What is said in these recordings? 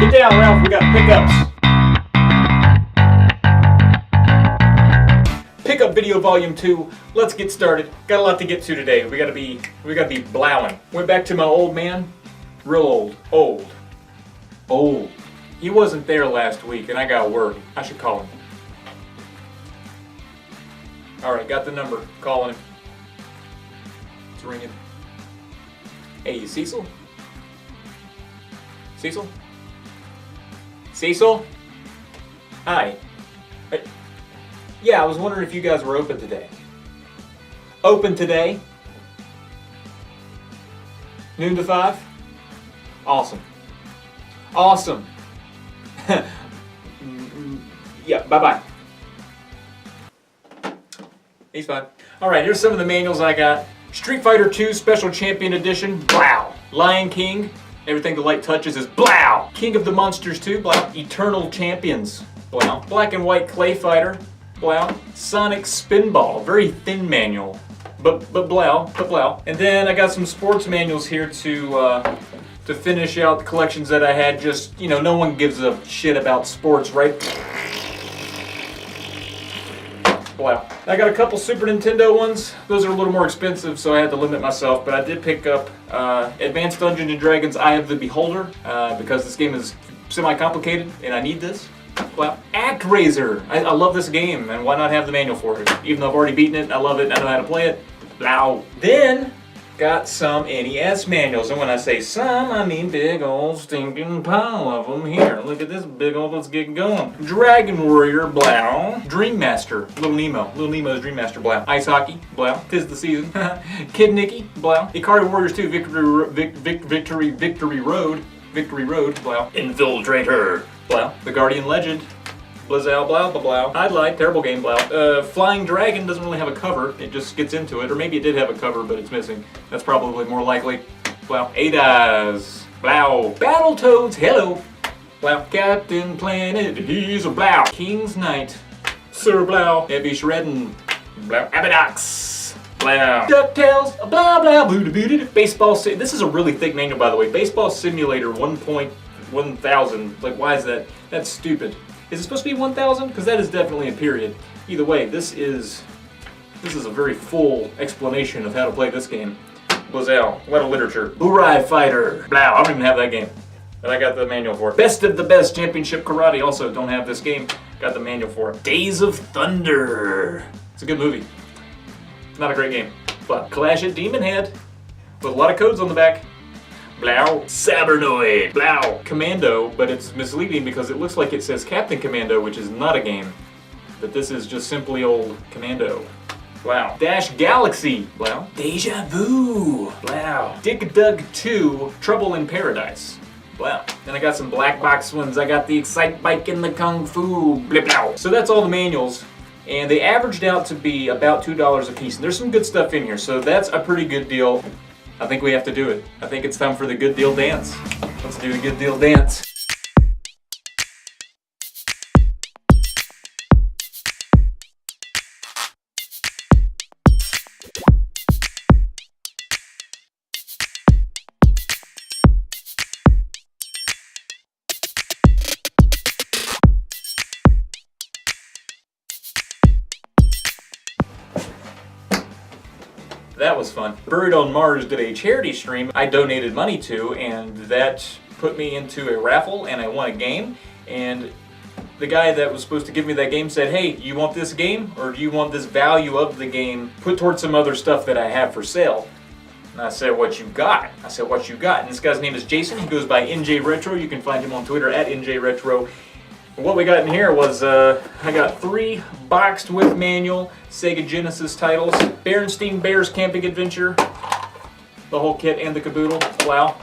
Get down, Ralph. We got pickups. Pickup video volume 2. Let's get started. Got a lot to get to today. We gotta be blowing. Went back to my old man. Real old. He wasn't there last week, and I got word. I should call him. All right, got the number. Calling him. It's ringing. Hey, Cecil? Cecil? Cecil? Hi. Yeah, I was wondering if you guys were open today. Open today? Noon to 5? Awesome. Awesome. Yeah, bye-bye. He's fine. Alright, here's some of the manuals I got. Street Fighter 2 Special Champion Edition, Blaows. Lion King, everything the light touches is Blaows. King of the Monsters 2, Blaows. Eternal Champions, Blaows. Black and White Clay Fighter, Blaows. Sonic Spinball, very thin manual, but Blaows. And then I got some sports manuals here to finish out the collections that I had. Just, you know, no one gives a shit about sports, right? Blaows. I got a couple Super Nintendo ones. Those are a little more expensive, so I had to limit myself, but I did pick up Advanced Dungeons & Dragons Eye of the Beholder, because this game is semi-complicated, and I need this. Blaows. ActRaiser. I love this game, and why not have the manual for it? Even though I've already beaten it, I love it, I know how to play it. Blaows. Then, got some NES manuals, and when I say some, I mean big old stinking pile of them here. Look at this big old, let's get going. Dragon Warrior, Blaows. Dream Master, Little Nemo's Dream Master, Blaows. Ice Hockey, Blaows. 'Tis the season. Kid Nicky, Blaows. Ikari Warriors 2, Victory Road, Blaows. Infiltrator, Blaows. The Guardian Legend, Blaows, Blaows. Highlight, terrible game, Blaows. Flying Dragon doesn't really have a cover. It just gets into it. Or maybe it did have a cover, but it's missing. That's probably more likely. Blaows. Ada's, Blaows. Battletoads, hello. Blaows. Captain Planet, he's a Blaows. King's Knight, Sir Blaows. Heavy Shreddin', Blaows. Abadox, Blaows. DuckTales, Blaows. Baseball, this is a really thick manual, by the way. Baseball Simulator 1.1000. Like, why is that? That's stupid. Is it supposed to be 1,000? Because that is definitely a period. Either way, this is a very full explanation of how to play this game. Blaows, a lot of literature. Burai Fighter, Blaows. I don't even have that game, but I got the manual for it. Best of the Best Championship Karate, also don't have this game. Got the manual for it. Days of Thunder. It's a good movie. Not a great game, but Clash at Demon Head with a lot of codes on the back. Blaows. Sabernoid, Blaows. Commando, but it's misleading because it looks like it says Captain Commando, which is not a game. But this is just simply old Commando. Blaows. Dash Galaxy, Blaows. Deja Vu, Blaows. Dig Dug 2, Trouble in Paradise, Blaows. Then I got some black box ones. I got the Excite Bike and the Kung Fu, Blaows. So that's all the manuals. And they averaged out to be about $2 a piece. And there's some good stuff in here, so that's a pretty good deal. I think we have to do it. I think it's time for the good deal dance. Let's do the good deal dance. That was fun. Buried on Mars did a charity stream I donated money to, and that put me into a raffle, and I won a game. And the guy that was supposed to give me that game said, hey, you want this game, or do you want this value of the game put towards some other stuff that I have for sale? And I said, what you got? I said, what you got? And this guy's name is Jason. He goes by NJ Retro. You can find him on Twitter at NJ Retro. What we got in here was, I got 3 boxed with manual Sega Genesis titles. Berenstein Bears Camping Adventure, the whole kit and the caboodle. Wow.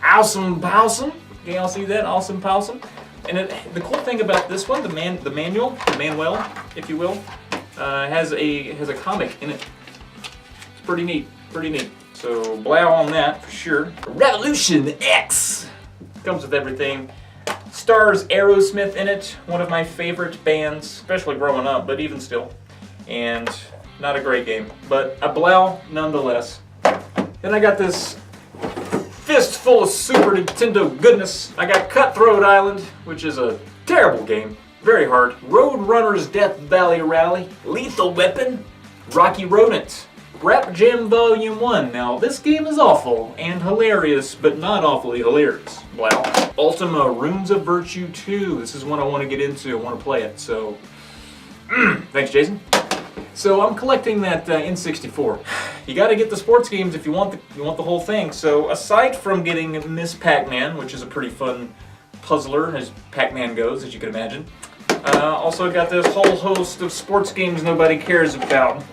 Awesome Possum. Can y'all see that? Awesome Possum. And the cool thing about this one, the manual, if you will, has a comic in it. It's pretty neat, So Blaows on that for sure. Revolution X comes with everything. Stars Aerosmith in it, one of my favorite bands, especially growing up, but even still. And not a great game, but a Blaows nonetheless. Then I got this fistful of Super Nintendo goodness. I got Cutthroat Island, which is a terrible game. Very hard. Roadrunner's Death Valley Rally. Lethal Weapon. Rocky Rodent. Rap Jam Volume 1. Now, this game is awful and hilarious, but not awfully hilarious. Wow. Ultima Runes of Virtue 2. This is one I want to get into. I want to play it, so... Thanks, Jason. So I'm collecting that N64. You got to get the sports games if you want the whole thing. So aside from getting Miss Pac-Man, which is a pretty fun puzzler as Pac-Man goes, as you can imagine, also got this whole host of sports games nobody cares about.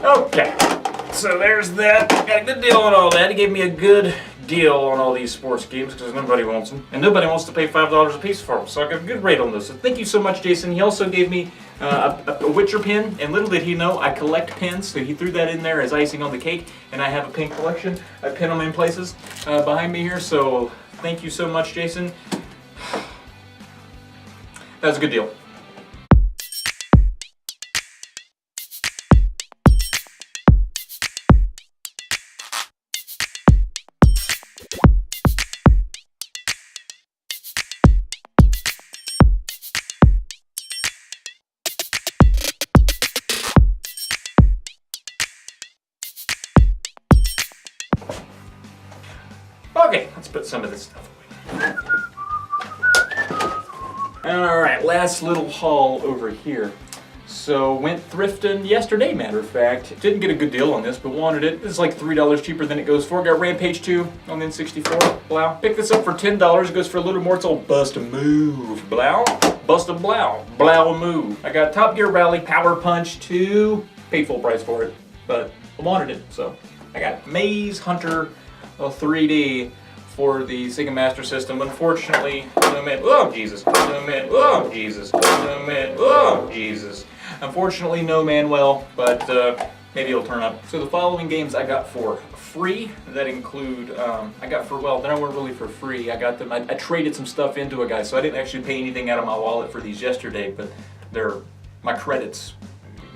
Okay, so there's that. Got a good deal on all that. He gave me a good deal on all these sports games because nobody wants them. And nobody wants to pay $5 a piece for them. So I got a good rate on this. So thank you so much, Jason. He also gave me a Witcher pin. And little did he know, I collect pins. So he threw that in there as icing on the cake. And I have a pin collection. I pin them in places behind me here. So thank you so much, Jason. That was a good deal. Okay, let's put some of this stuff away. Alright, last little haul over here. So, went thrifting yesterday, matter of fact. Didn't get a good deal on this, but wanted it. It's like $3 cheaper than it goes for. Got Rampage 2 on the N64. Blaows. Picked this up for $10. It goes for a little more. It's old Bust a Move. Blaows. Bust a Blaows. Blaows a Move. I got Top Gear Rally Power Punch 2. Paid full price for it, but I wanted it, so I got Maze Hunter 3D for the Sega Master System. Unfortunately, oh Jesus, oh Jesus, oh Jesus. Unfortunately, no Manuel, but maybe it'll turn up. So the following games I got for free, that include, I got for, well, they weren't really for free. I got them, I traded some stuff into a guy, so I didn't actually pay anything out of my wallet for these yesterday, but my credits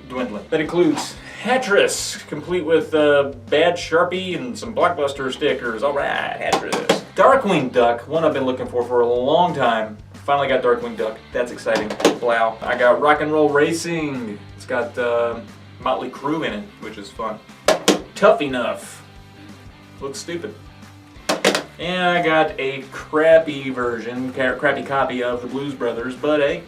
dwindling. That includes Hatris, complete with Bad Sharpie and some Blockbuster stickers. All right, Hatris. Darkwing Duck, one I've been looking for a long time. Finally got Darkwing Duck. That's exciting. Blaows. I got Rock and Roll Racing. It's got Motley Crue in it, which is fun. Tough Enough. Looks stupid. And I got a crappy version, crappy copy of the Blues Brothers, but hey,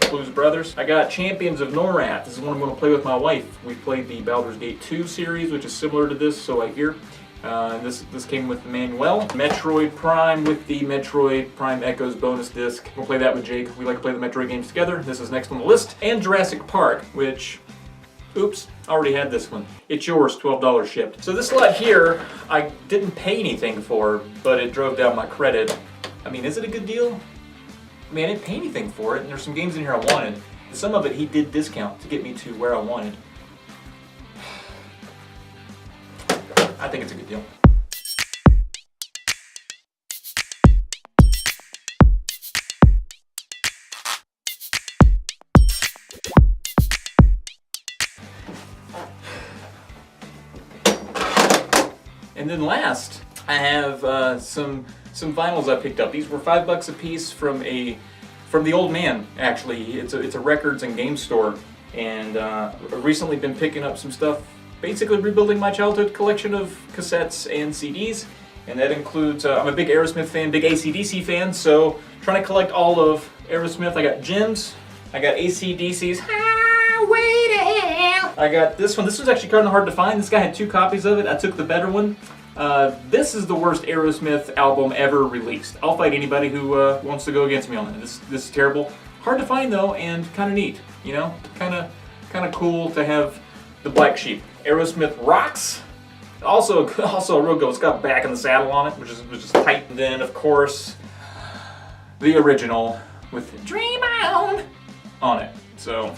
Blues Brothers. I got Champions of Norrath. This is one I'm going to play with my wife. We played the Baldur's Gate 2 series, which is similar to this, so I hear. This came with the Manuel. Metroid Prime with the Metroid Prime Echoes bonus disc. We'll play that with Jake. We like to play the Metroid games together. This is next on the list. And Jurassic Park, which, oops, already had this one. It's yours, $12 shipped. So this lot here, I didn't pay anything for, but it drove down my credit. I mean, is it a good deal? I mean, I didn't pay anything for it, and there's some games in here I wanted. Some of it he did discount to get me to where I wanted. I think it's a good deal. And then last, I have some vinyls I picked up. These were $5 a piece from the old man. Actually, it's a records and game store, and I've recently been picking up some stuff. Basically rebuilding my childhood collection of cassettes and CDs, and that includes, I'm a big Aerosmith fan, big AC/DC fan, so trying to collect all of Aerosmith. I got Jim's, I got AC/DC's Highway to Hell. I got this one. This was actually kind of hard to find. This guy had 2 copies of it. I took the better one. This is the worst Aerosmith album ever released. I'll fight anybody who wants to go against me on it. This is terrible. Hard to find though, and kind of neat. You know, kind of cool to have the Black Sheep. Aerosmith Rocks. Also a real good. It's got Back in the Saddle on it, which is tight. And then of course the original with Dream On it. So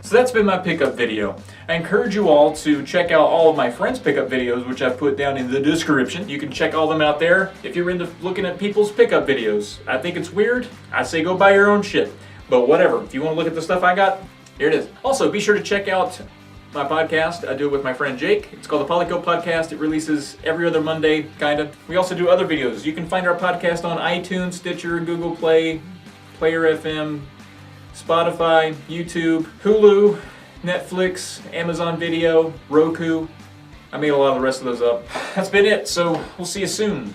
So that's been my pickup video. I encourage you all to check out all of my friends' pickup videos, which I've put down in the description. You can check all them out there if you're into looking at people's pickup videos. I think it's weird. I say go buy your own shit. But whatever, if you want to look at the stuff I got, here it is. Also, be sure to check out my podcast. I do it with my friend Jake. It's called the Polyco Podcast. It releases every other Monday, kind of. We also do other videos. You can find our podcast on iTunes, Stitcher, Google Play, Player FM, Spotify, YouTube, Hulu, Netflix, Amazon Video, Roku. I made a lot of the rest of those up. That's been it, so we'll see you soon.